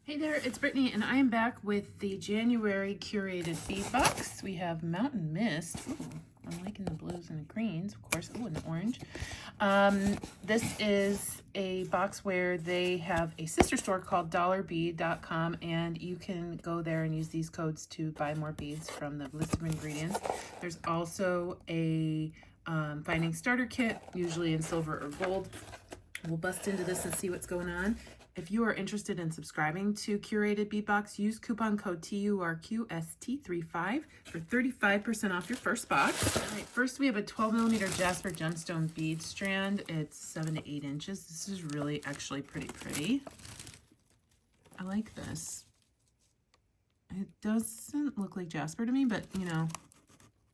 Hey there, it's Brittany, and I am back with the January Curated Bead Box. We have Mountain Mist. Ooh, I'm liking the blues and the greens, of course. Oh, and the orange. This is a box where they have a sister store called dollarbead.com, and you can go there and use these codes to buy more beads from the list of ingredients. There's also a binding starter kit, usually in silver or gold. We'll bust into this and see what's going on. If you are interested in subscribing to Curated Bead Box, use coupon code TURQST35 for 35% off your first box. All right, first we have a 12mm Jasper Gemstone bead strand. It's 7 to 8 inches. This is really actually pretty. I like this. It doesn't look like Jasper to me, but you know,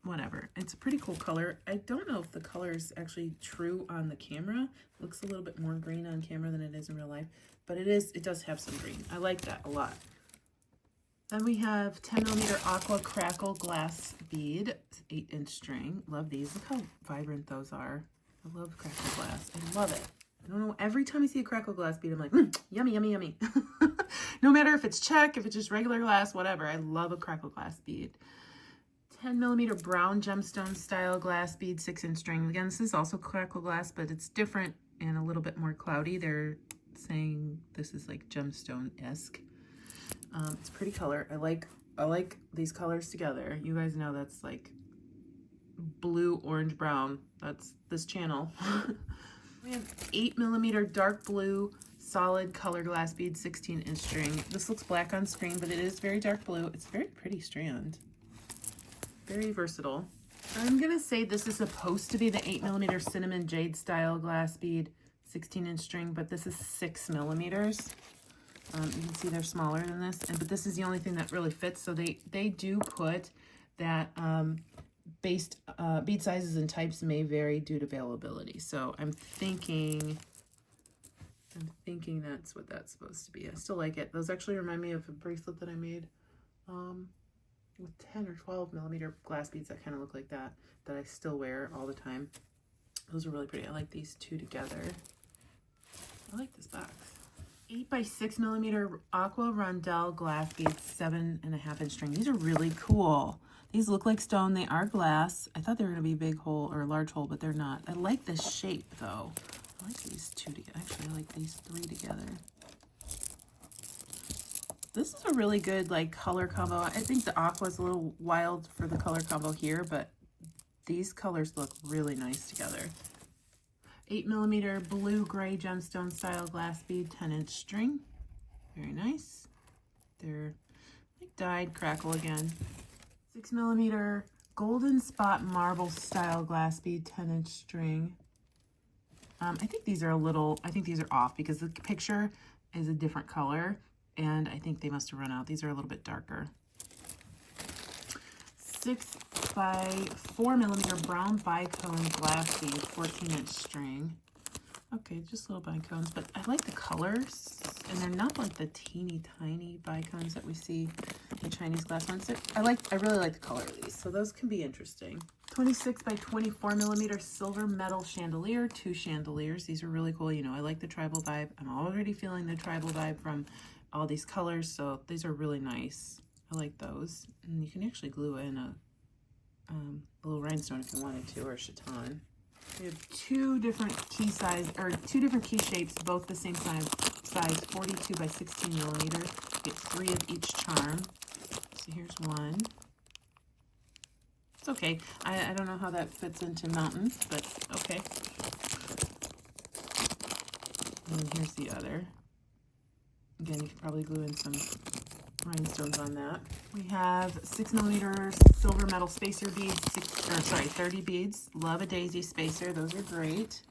whatever. It's a pretty cool color. I don't know if the color is actually true on the camera. It looks a little bit more green on camera than it is in real life, but it does have some green. I like that a lot. Then we have 10mm Aqua Crackle glass bead, 8-inch string. Love these. Look how vibrant those are. I love crackle glass. I love it. I don't know, every time I see a crackle glass bead, I'm like, yummy, yummy, yummy. No matter if it's check, if it's just regular glass, whatever. I love a crackle glass bead. 10mm brown gemstone style glass bead, 6-inch string. Again, this is also crackle glass, but it's different and a little bit more cloudy. They're saying this is like gemstone-esque. It's a pretty color. I like these colors together. You guys know that's like blue, orange, brown. That's this channel. We have 8mm dark blue solid color glass bead, 16-inch string. This looks black on screen, but it is very dark blue. It's a very pretty strand. Very versatile. I'm gonna say this is supposed to be the 8mm cinnamon jade style glass bead, 16-inch string, but this is 6mm. You can see they're smaller than this, but this is the only thing that really fits. So they do put that bead sizes and types may vary due to availability. So I'm thinking that's what that's supposed to be. I still like it. Those actually remind me of a bracelet that I made with 10 or 12mm glass beads that kind of look like that I still wear all the time. Those are really pretty. I like these two together. I like this box. 8x6mm aqua rondelle glass beads, 7.5-inch string. These are really cool. These look like stone. They are glass. I thought they were going to be a big hole or a large hole, but they're not. I like this shape though. I like these two together. Actually, I like these three together. This is a really good like color combo. I think the aqua is a little wild for the color combo here, but these colors look really nice together. 8mm blue gray gemstone style glass bead, 10-inch string. Very nice. They're like dyed crackle again. 6mm golden spot marble style glass bead, 10-inch string. I think these are off because the picture is a different color. And I think they must have run out. These are a little bit darker. 6x4mm brown bicone glass bead, 14-inch string. Okay, just little bicones, but I like the colors. And they're not like the teeny tiny bicones that we see in Chinese glass ones. I really like the color of these, so those can be interesting. 26x24mm silver metal chandelier, 2 chandeliers. These are really cool. You know, I like the tribal vibe. I'm already feeling the tribal vibe from all these colors, so these are really nice. I like those. And you can actually glue in a little rhinestone if you wanted to, or a chaton. We have two different key shapes, both the same size, 42x16mm. Get 3 of each charm. So here's one. It's okay. I don't know how that fits into mountains, but okay. And here's the other. Again, you could probably glue in some rhinestones on that. We have 6mm silver metal spacer beads, 30 beads. Love a daisy spacer. Those are great.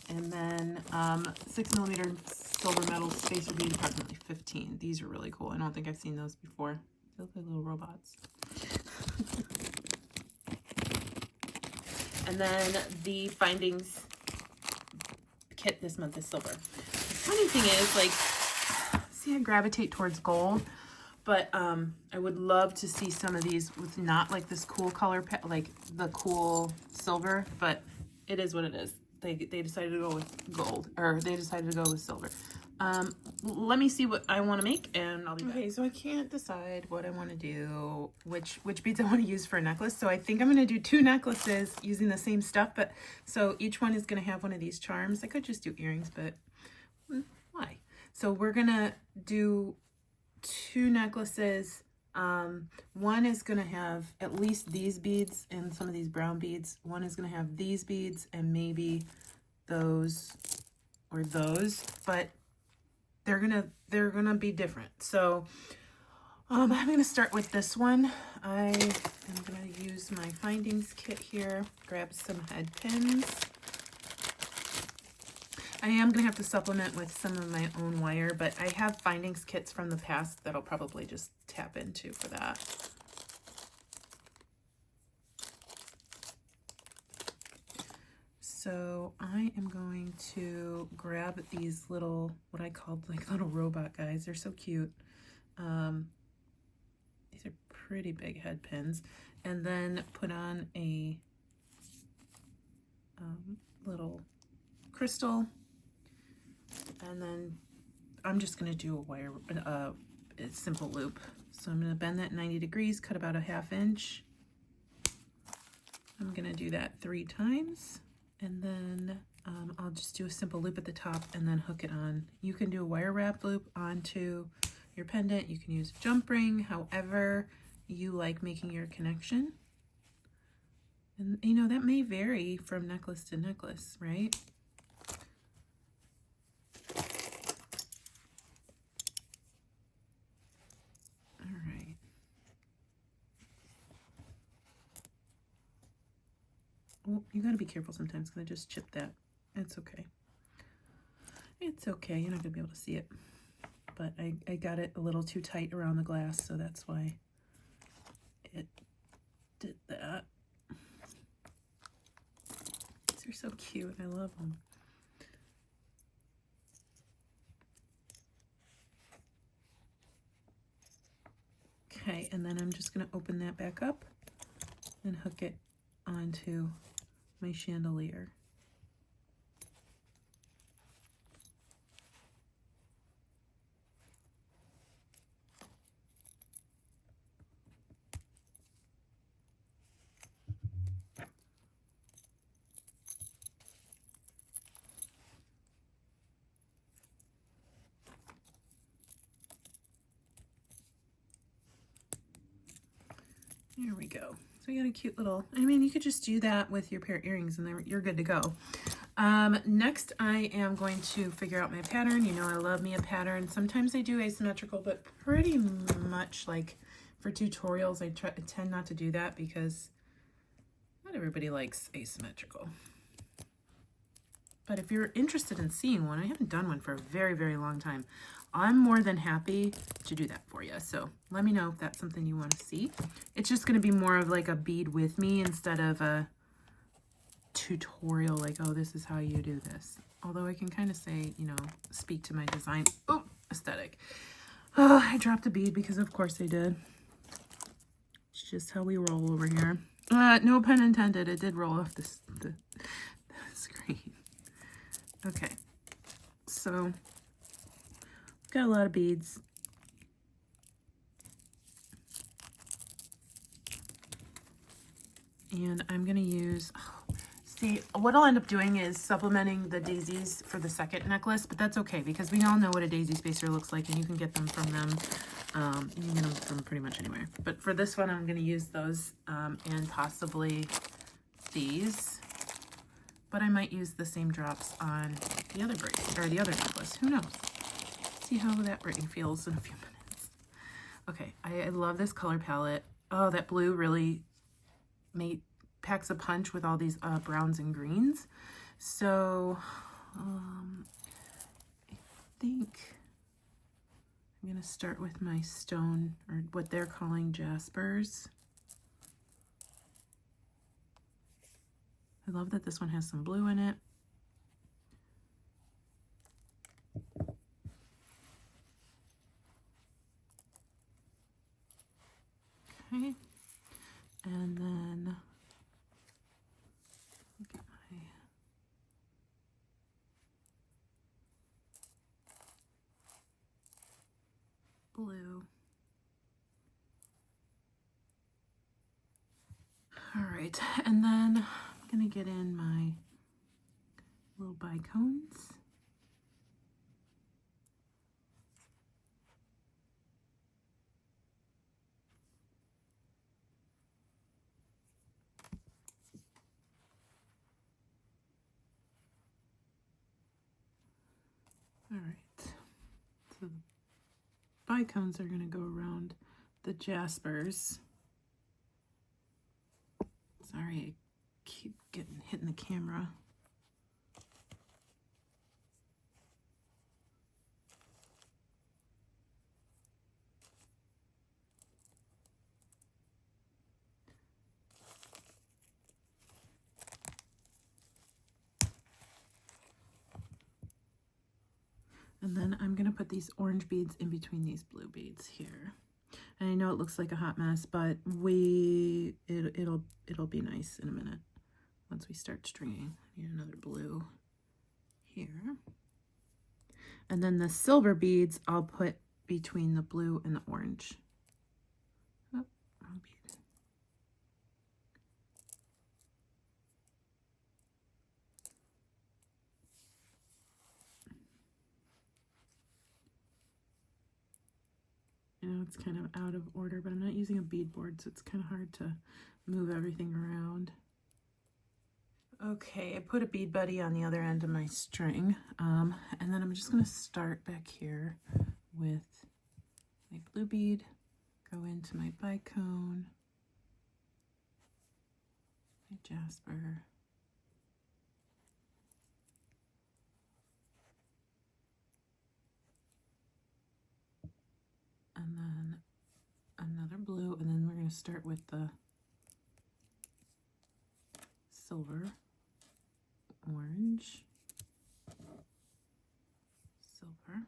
And then 6mm silver metal spacer bead, approximately 15. These are really cool. I don't think I've seen those before. They look like little robots. And then the findings kit this month is silver. The funny thing is, like, see, I gravitate towards gold, but I would love to see some of these with not like this cool color, like the cool silver, but it is what it is. they decided to go with gold, or they decided to go with silver. Let me see what I want to make, and I'll be back. Okay, so I can't decide what I want to do, which beads I want to use for a necklace. So I think I'm going to do 2 necklaces using the same stuff, but so each one is going to have one of these charms. I could just do earrings, but why? So we're going to do 2 necklaces. One is going to have at least these beads and some of these brown beads. One is going to have these beads and maybe those or those, but they're gonna be different. So I'm gonna start with this one. I am gonna use my findings kit here, grab some head pins. I am gonna have to supplement with some of my own wire, but I have findings kits from the past that I'll probably just tap into for that. So I am going to grab these little, what I called like little robot guys. They're so cute. These are pretty big head pins. And then put on a little crystal. And then I'm just going to do a wire, a simple loop. So I'm going to bend that 90 degrees, cut about a 1/2 inch. I'm going to do that 3 times. And then I'll just do a simple loop at the top and then hook it on. You can do a wire wrap loop onto your pendant. You can use a jump ring, however you like making your connection. And you know, that may vary from necklace to necklace, right? All right. Well, you gotta be careful sometimes because I just chipped that. It's okay. It's okay. You're not gonna be able to see it. But I got it a little too tight around the glass, so that's why it did that. These are so cute. I love them. Okay, and then I'm just gonna open that back up and hook it onto my chandelier. There we go. So you got a cute little, I mean, you could just do that with your pair of earrings and you're good to go. Next, I am going to figure out my pattern. You know, I love me a pattern. Sometimes I do asymmetrical, but pretty much like for tutorials, I tend not to do that because not everybody likes asymmetrical. But if you're interested in seeing one, I haven't done one for a very, very long time. I'm more than happy to do that for you. So let me know if that's something you want to see. It's just going to be more of like a bead with me instead of a tutorial like, oh, this is how you do this. Although I can kind of say, you know, speak to my design aesthetic. Oh, I dropped a bead because of course I did. It's just how we roll over here. No pun intended. It did roll off the screen. Okay, so got a lot of beads. And I'm gonna use, see, what I'll end up doing is supplementing the daisies for the second necklace, but that's okay because we all know what a daisy spacer looks like and you can get them from them. You can get them from pretty much anywhere. But for this one, I'm gonna use those and possibly these. But I might use the same drops on the other bracelet or the other necklace. Who knows? See how that braiding feels in a few minutes. Okay, I love this color palette. Oh, that blue really packs a punch with all these browns and greens. So I think I'm gonna start with my stone, or what they're calling jaspers. I love that this one has some blue in it. Okay, and then look at right, and then I'm gonna get in my little bicones. All right, so the bicones are gonna go around the jaspers. Sorry, I keep hitting the camera. And then I'm gonna put these orange beads in between these blue beads here. And I know it looks like a hot mess, but it'll be nice in a minute once we start stringing. I need another blue here. And then the silver beads I'll put between the blue and the orange. Oh, wrong bead. I know it's kind of out of order, but I'm not using a bead board, so it's kind of hard to move everything around. Okay, I put a bead buddy on the other end of my string, and then I'm just going to start back here with my blue bead, go into my bicone, my jasper, and then another blue, and then we're going to start with the silver, orange, silver,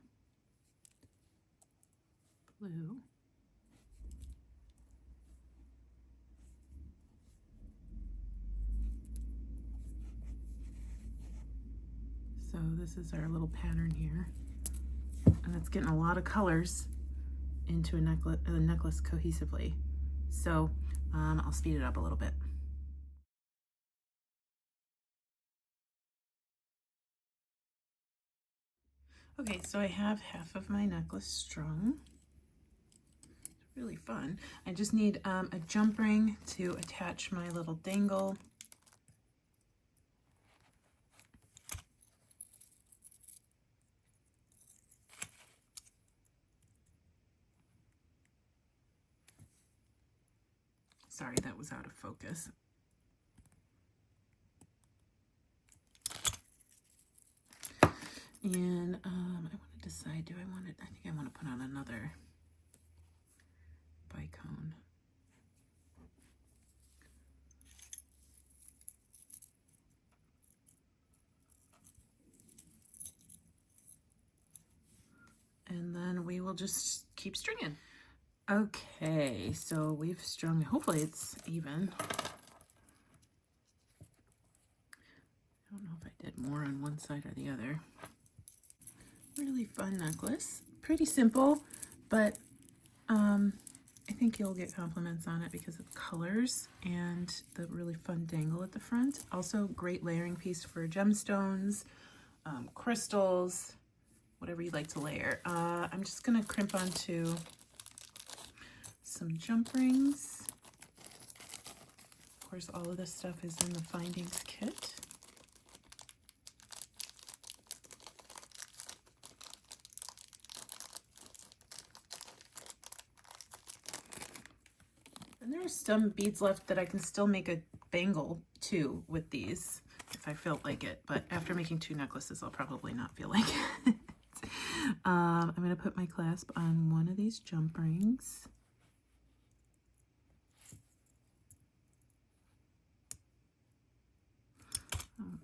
blue, so this is our little pattern here, and it's getting a lot of colors into a necklace cohesively. So I'll speed it up a little bit. Okay, so I have half of my necklace strung. It's really fun. I just need a jump ring to attach my little dangle. Sorry, that was out of focus. And I want to decide, do I want it? I think I want to put on another bicone. And then we will just keep stringing. Okay, so we've strung, hopefully it's even. I don't know if I did more on one side or the other. Really fun necklace, pretty simple, but I think you'll get compliments on it because of the colors and the really fun dangle at the front. Also great layering piece for gemstones, crystals, whatever you'd like to layer. I'm just gonna crimp onto some jump rings. Of course, all of this stuff is in the Findings kit. And there's some beads left that I can still make a bangle too with these if I felt like it, but after making 2 necklaces, I'll probably not feel like it. I'm gonna put my clasp on one of these jump rings.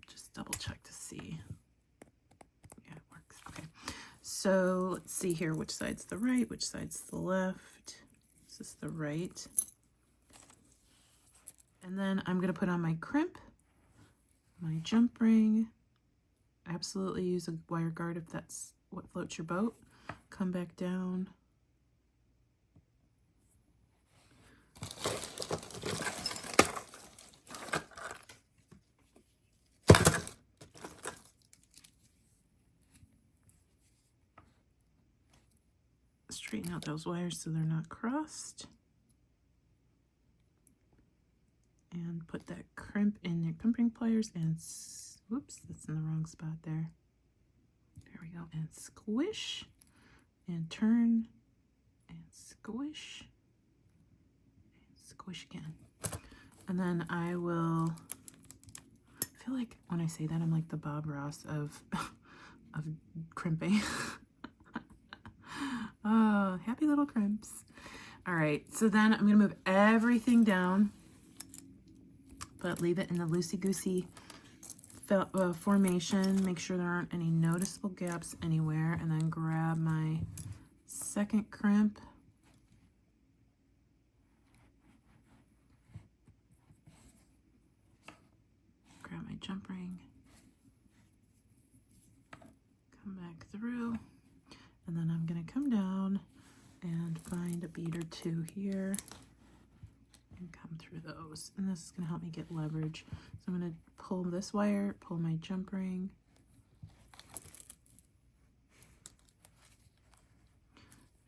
Just double check to see. Yeah, it works. Okay. So let's see here, which side's the right, which side's the left. This is the right. And then I'm going to put on my crimp, my jump ring. Absolutely use a wire guard if that's what floats your boat. Come back down. straighten out those wires so they're not crossed. And put that crimp in your crimping pliers and, whoops, that's in the wrong spot there. There we go. And squish and turn and squish and squish again. And then I will, I feel like when I say that, I'm like the Bob Ross of crimping. Oh, happy little crimps. All right, so then I'm gonna move everything down, but leave it in the loosey-goosey formation. Make sure there aren't any noticeable gaps anywhere, and then grab my second crimp. Grab my jump ring. Come back through, and then I'm gonna come down and find a bead or two here and come through those. And this is gonna help me get leverage. So I'm gonna pull this wire, pull my jump ring,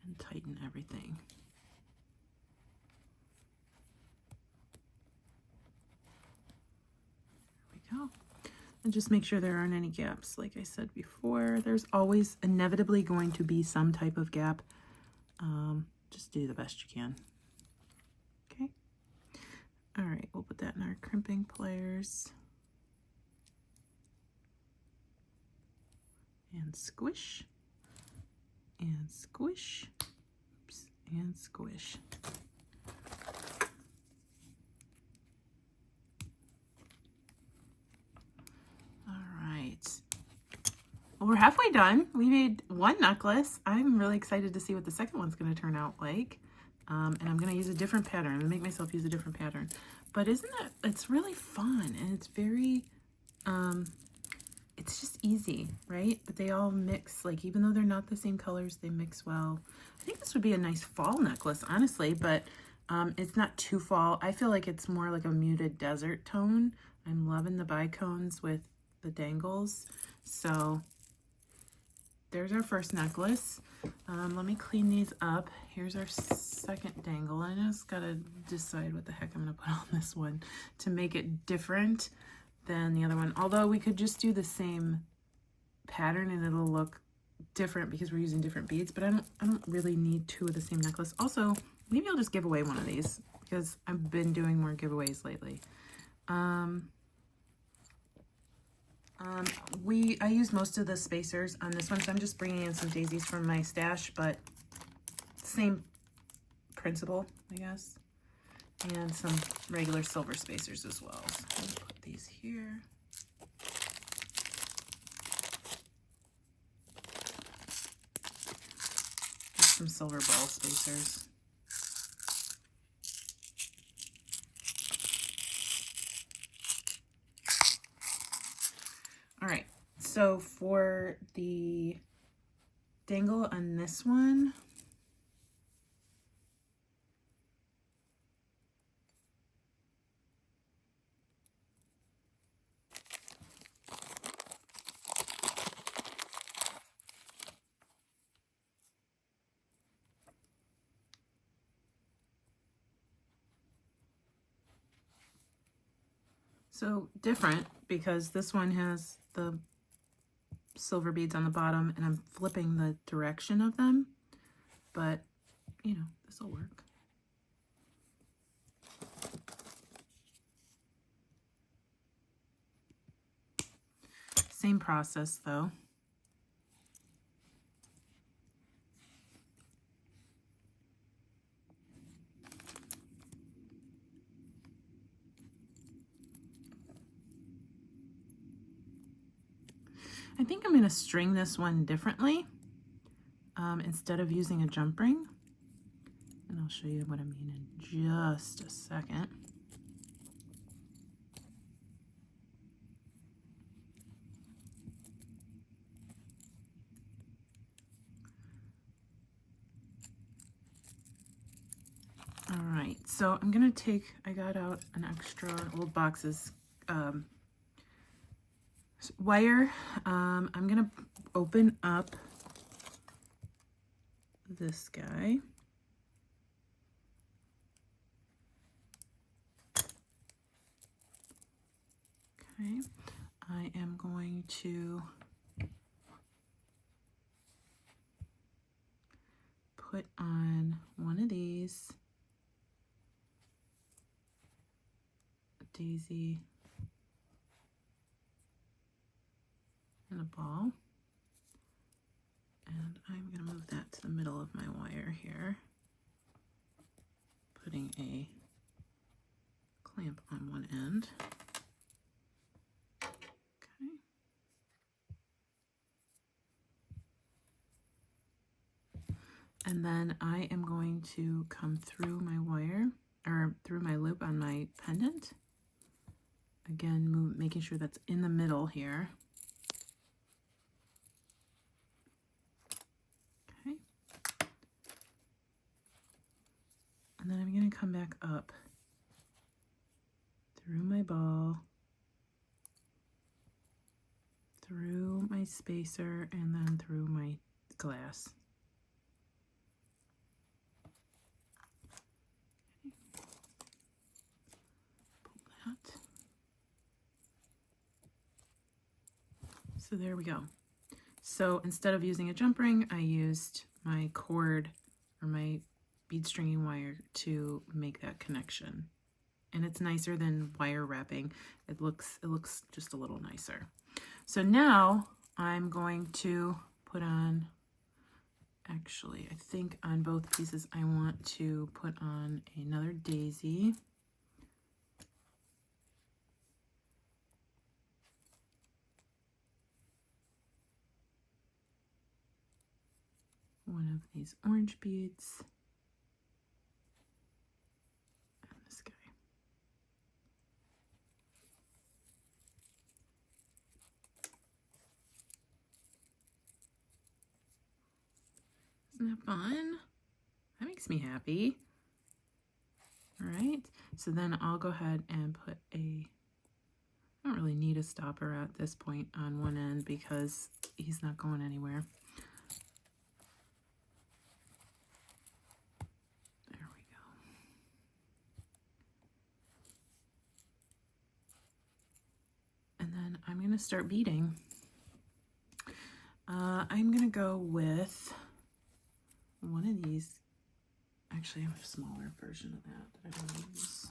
and tighten everything. There we go. And just make sure there aren't any gaps. Like I said before, there's always inevitably going to be some type of gap. Just do the best you can. Okay. All right, we'll put that in our crimping pliers. And squish. And squish. Oops, and squish. Well, we're halfway done. We made one necklace. I'm really excited to see what the second one's going to turn out like. And I'm going to use a different pattern. I'm going to make myself use a different pattern. But isn't it, it's really fun, and it's very, it's just easy, right? But they all mix, like, even though they're not the same colors, they mix well. I think this would be a nice fall necklace, honestly, but it's not too fall. I feel like it's more like a muted desert tone. I'm loving the bicones with the dangles. So there's our first necklace. Let me clean these up. Here's our second dangle. I just gotta decide what the heck I'm gonna put on this one to make it different than the other one. Although we could just do the same pattern and it'll look different because we're using different beads, but I don't really need two of the same necklace. Also, maybe I'll just give away one of these because I've been doing more giveaways lately. I use most of the spacers on this one, so I'm just bringing in some daisies from my stash, but same principle, I guess. And some regular silver spacers as well. So I'm gonna put these here. Just some silver ball spacers. All right, so for the dangle on this one, so different because this one has the silver beads on the bottom and I'm flipping the direction of them, but you know, this will work. Same process though. I think I'm going to string this one differently instead of using a jump ring. And I'll show you what I mean in just a second. All right, so I'm going to take, I got out an extra old boxes wire. I'm going to open up this guy. Okay, I am going to put on one of these, a daisy and a ball, and I'm going to move that to the middle of my wire here, putting a clamp on one end. Okay. And then I am going to come through my wire, or through my loop on my pendant. Again, making sure that's in the middle here. Okay. And then I'm going to come back up through my ball, through my spacer, and then through my glass. Pull that. So there we go. So instead of using a jump ring, I used my cord or my bead stringing wire to make that connection. And it's nicer than wire wrapping. It looks just a little nicer. So now I'm going to put on, actually, I think on both pieces I want to put on another daisy. One of these orange beads. And this guy. Isn't that fun? That makes me happy. All right, so then I'll go ahead and put I don't really need a stopper at this point on one end because he's not going anywhere. There we go. And then I'm going to start beading. I'm going to go with one of these. Actually, I have a smaller version of that I want to use.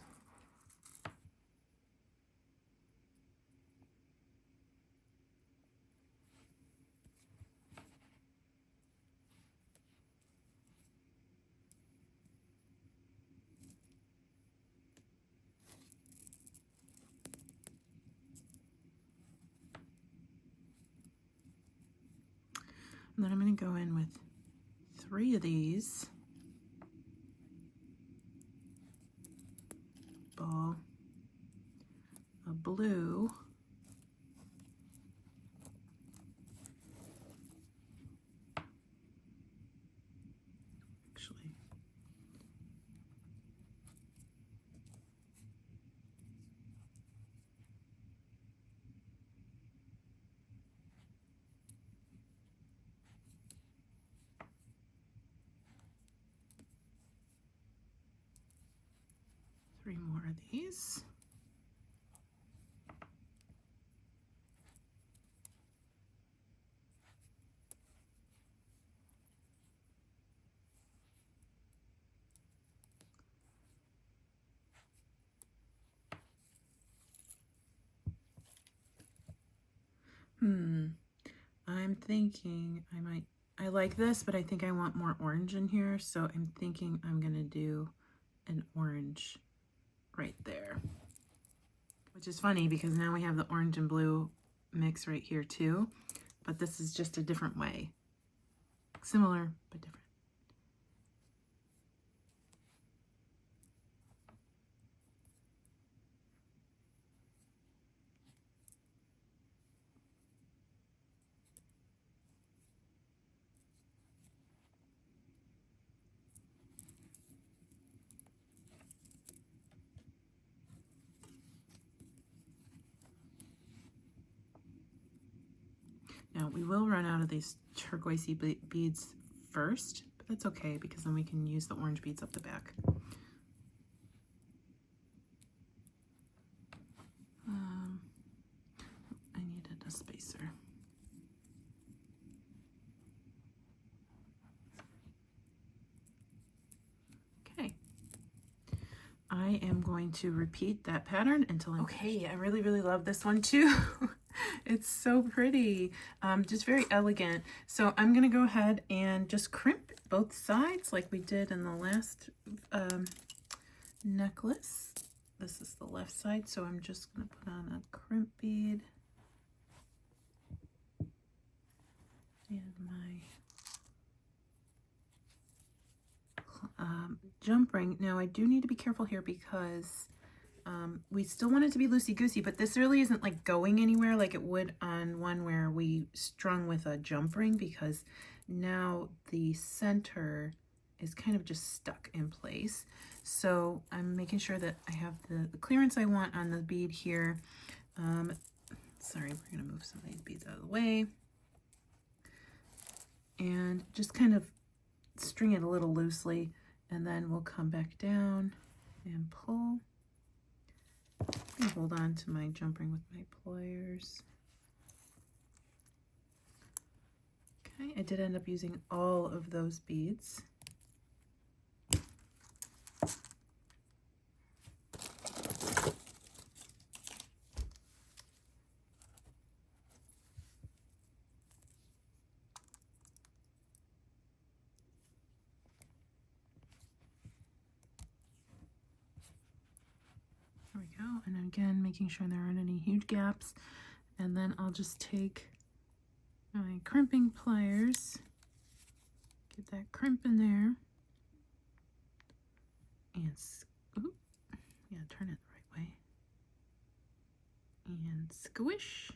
And then I'm going to go in with 3 of these. Ball, a blue, actually, three more of these. I'm thinking I like this, but I think I want more orange in here, so I'm thinking I'm gonna do an orange right there. Which is funny because now we have the orange and blue mix right here too, but this is just a different way. Similar, but different. Now we will run out of these turquoisey beads first, but that's okay because then we can use the orange beads up the back. I needed a spacer. Okay. I am going to repeat that pattern until I'm okay. I really, really love this one too. It's so pretty, just very elegant. So I'm gonna go ahead and just crimp both sides like we did in the last necklace. This is the left side, so I'm just gonna put on a crimp bead and my jump ring. Now I do need to be careful here because we still want it to be loosey-goosey, but this really isn't like going anywhere like it would on one where we strung with a jump ring, because now the center is kind of just stuck in place. So I'm making sure that I have the clearance I want on the bead here. Sorry, we're gonna move some of these beads out of the way. And just kind of string it a little loosely, and then we'll come back down and pull. And hold on to my jump ring with my pliers. Okay, I did end up using all of those beads. There we go, and again, making sure there aren't any huge gaps. And then I'll just take my crimping pliers, get that crimp in there, and turn it the right way, and squish,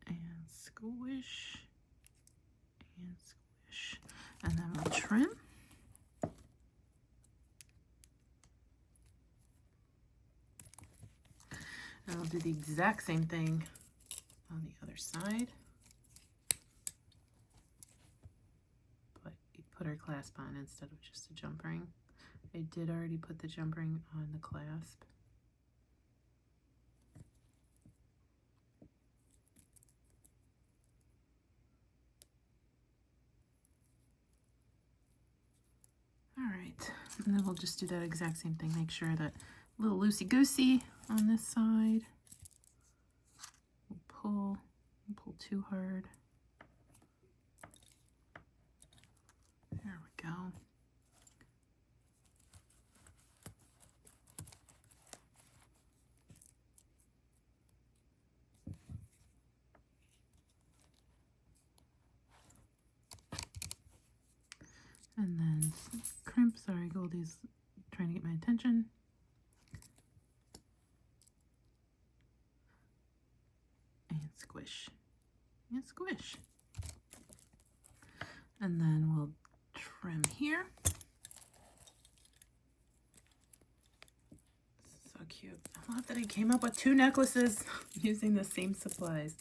and squish, and squish, and then we'll trim. And I'll do the exact same thing on the other side. But you put our clasp on instead of just a jump ring. I did already put the jump ring on the clasp. All right, and then we'll just do that exact same thing. Make sure that a little loosey-goosey on this side. We'll pull, don't pull too hard. There we go. And then crimp, sorry, Goldie's trying to get my attention. And squish, and squish. And then we'll trim here. So cute. I love that I came up with 2 necklaces using the same supplies.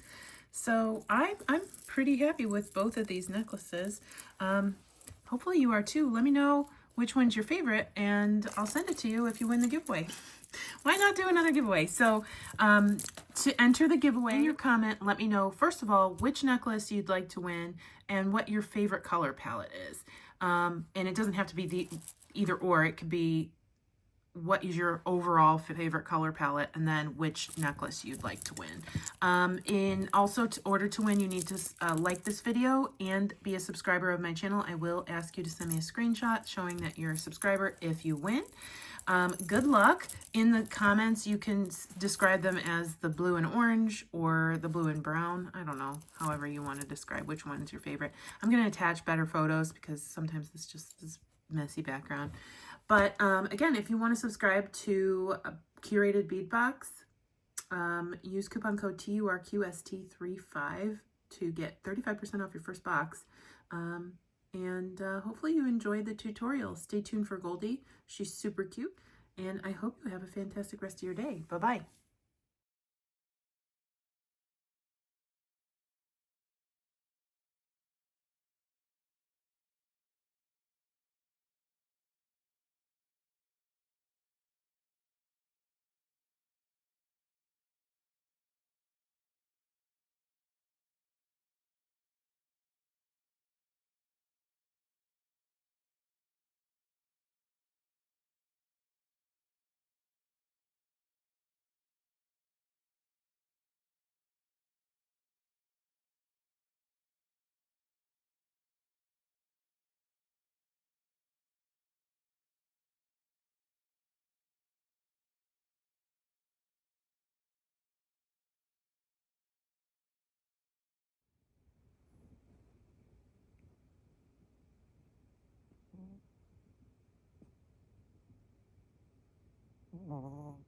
So I'm pretty happy with both of these necklaces. Hopefully you are too. Let me know which one's your favorite and I'll send it to you if you win the giveaway. Why not do another giveaway? So to enter the giveaway, in your comment, let me know, first of all, which necklace you'd like to win and what your favorite color palette is. And it doesn't have to be the either or. It could be what is your overall favorite color palette and then which necklace you'd like to win. In also, to order to win, you need to like this video and be a subscriber of my channel. I will ask you to send me a screenshot showing that you're a subscriber if you win. Good luck. In the comments, you can describe them as the blue and orange or the blue and brown. I don't know, however you want to describe which one is your favorite. I'm going to attach better photos because sometimes this just is messy background. But again, if you want to subscribe to Curated Bead Box, use coupon code TURQST35 to get 35% off your first box. And hopefully you enjoyed the tutorial. Stay tuned for Goldie. She's super cute. And I hope you have a fantastic rest of your day. Bye-bye. Mm-hmm.